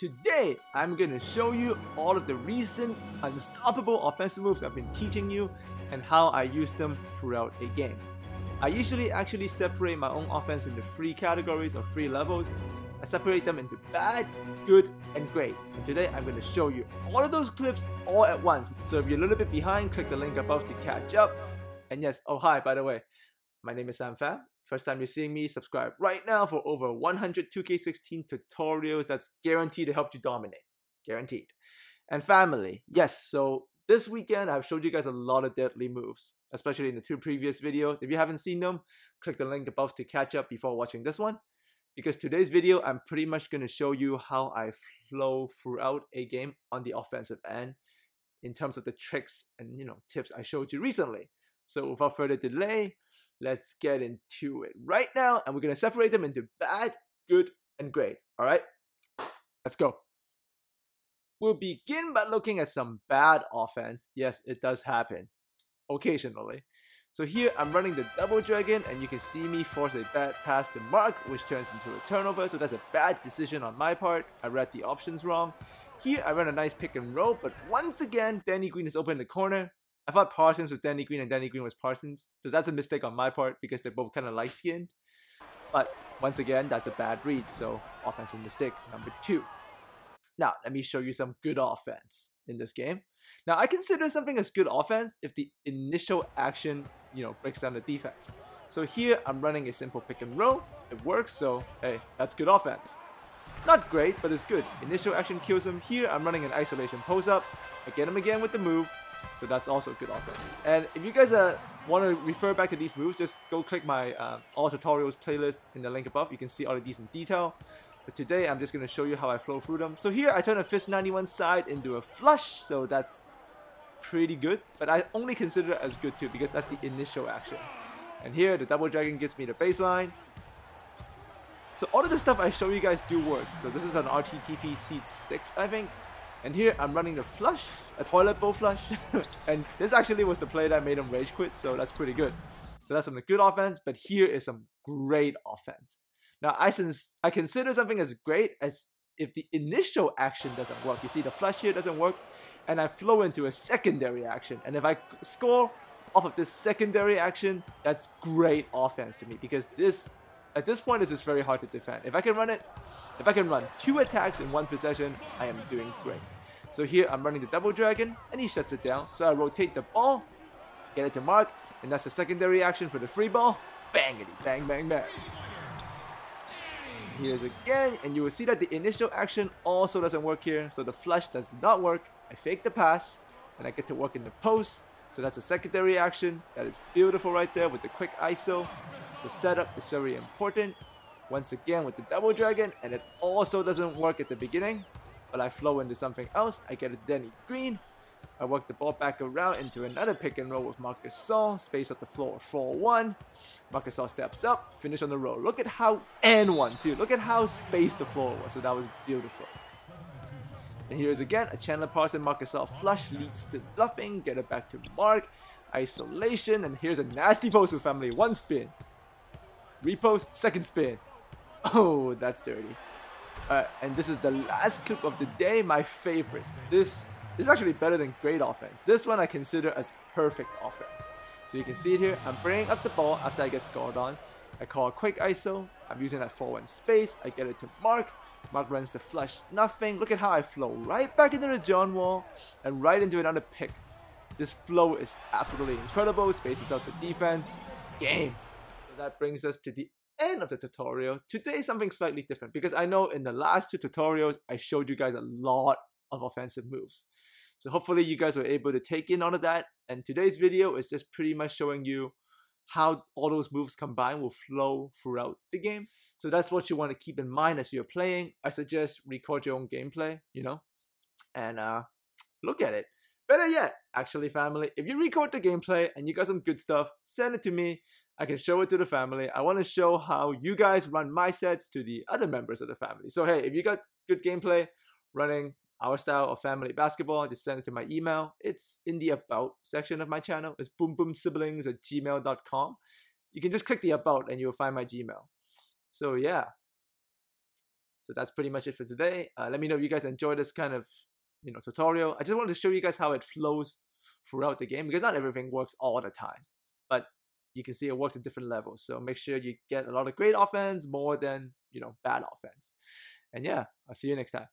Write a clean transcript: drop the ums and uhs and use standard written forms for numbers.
Today, I'm going to show you all of the recent unstoppable offensive moves I've been teaching you and how I use them throughout a game. I usually actually separate my own offense into 3 categories or 3 levels. I separate them into bad, good, and great. And today I'm going to show you all of those clips all at once. So if you're a little bit behind, click the link above to catch up. And yes, oh hi, by the way, my name is Sam Pham. First time you're seeing me, subscribe right now for over 100 2K16 tutorials that's guaranteed to help you dominate. Guaranteed. And family, yes, so this weekend I've showed you guys a lot of deadly moves, especially in the 2 previous videos. If you haven't seen them, click the link above to catch up before watching this one. Because today's video, I'm pretty much going to show you how I flow throughout a game on the offensive end in terms of the tricks and tips I showed you recently. So without further delay, let's get into it right now, and we're going to separate them into bad, good, and great. Alright? Let's go. We'll begin by looking at some bad offense. Yes, it does happen. Occasionally. So here I'm running the double dragon, and you can see me force a bad pass to Mark, which turns into a turnover, so that's a bad decision on my part. I read the options wrong. Here I run a nice pick and roll, but once again, Danny Green is open in the corner. I thought Parsons was Danny Green and Danny Green was Parsons, so that's a mistake on my part because they're both kind of light-skinned. But once again, that's a bad read, so offensive mistake number 2. Now, let me show you some good offense in this game. Now, I consider something as good offense if the initial action, breaks down the defense. So here, I'm running a simple pick and roll. It works, so hey, that's good offense. Not great, but it's good. Initial action kills him. Here, I'm running an isolation post-up. I get him again with the move. So that's also good offense. And if you guys want to refer back to these moves, just go click my all tutorials playlist in the link above. You can see all of these in detail. But today I'm just going to show you how I flow through them. So here I turn a fist 91 side into a flush. So that's pretty good. But I only consider it as good too because that's the initial action. And here the double dragon gives me the baseline. So all of the stuff I show you guys do work. So this is an RTTP seed 6, I think. And here I'm running the flush, a toilet bowl flush. And this actually was the play that made him rage quit, so that's pretty good. So that's some good offense, but here is some great offense. Now, I consider something as great as if the initial action doesn't work. You see the flush here doesn't work, and I flow into a secondary action. And if I score off of this secondary action, that's great offense to me because at this point, this is very hard to defend. If I can run 2 attacks in 1 possession, I am doing great. So here I'm running the double dragon, and he shuts it down. So I rotate the ball, get it to Mark, and that's the secondary action for the free ball. Bangity, bang, bang, bang. Here's again, and you will see that the initial action also doesn't work here. So the flush does not work. I fake the pass, and I get to work in the post. So that's a secondary action. That is beautiful right there with the quick ISO. So setup is very important. Once again with the double dragon, and it also doesn't work at the beginning. But I flow into something else. I get a Danny Green. I work the ball back around into another pick and roll with Marc Gasol. Space up the floor 4-1. Marc Gasol steps up. Finish on the roll. Look at how... And 1, dude. Look at how spaced the floor was. So that was beautiful. And here's again a Chandler Parsons Marc Gasol flush leads to bluffing. Get it back to Mark. Isolation. And here's a nasty post with family. 1 spin. Repost. 2nd spin. Oh, that's dirty. And this is the last clip of the day, my favorite. This is actually better than great offense. This one I consider as perfect offense. So you can see it here. I'm bringing up the ball after I get scored on. I call a quick ISO. I'm using that 4-1 space. I get it to Mark. Mark runs the flush. Nothing. Look at how I flow right back into the John Wall and right into another pick. This flow is absolutely incredible. Spaces out the defense. Game. So that brings us to the end of the tutorial. Today something slightly different because I know in the last 2 tutorials I showed you guys a lot of offensive moves. So hopefully you guys were able to take in all of that, and today's video is just pretty much showing you how all those moves combined will flow throughout the game. So that's what you want to keep in mind as you're playing. I suggest record your own gameplay, and look at it. Better yet, actually, family, if you record the gameplay and you got some good stuff, send it to me. I can show it to the family. I want to show how you guys run my sets to the other members of the family. So hey, if you got good gameplay running our style of family basketball, just send it to my email. It's in the About section of my channel. It's boomboomsiblings@gmail.com. You can just click the About and you'll find my Gmail. So yeah, So that's pretty much it for today. Let me know if you guys enjoy this kind of tutorial. I just wanted to show you guys how it flows throughout the game, because not everything works all the time, but you can see it works at different levels. So make sure you get a lot of great offense more than bad offense. And yeah, I'll see you next time.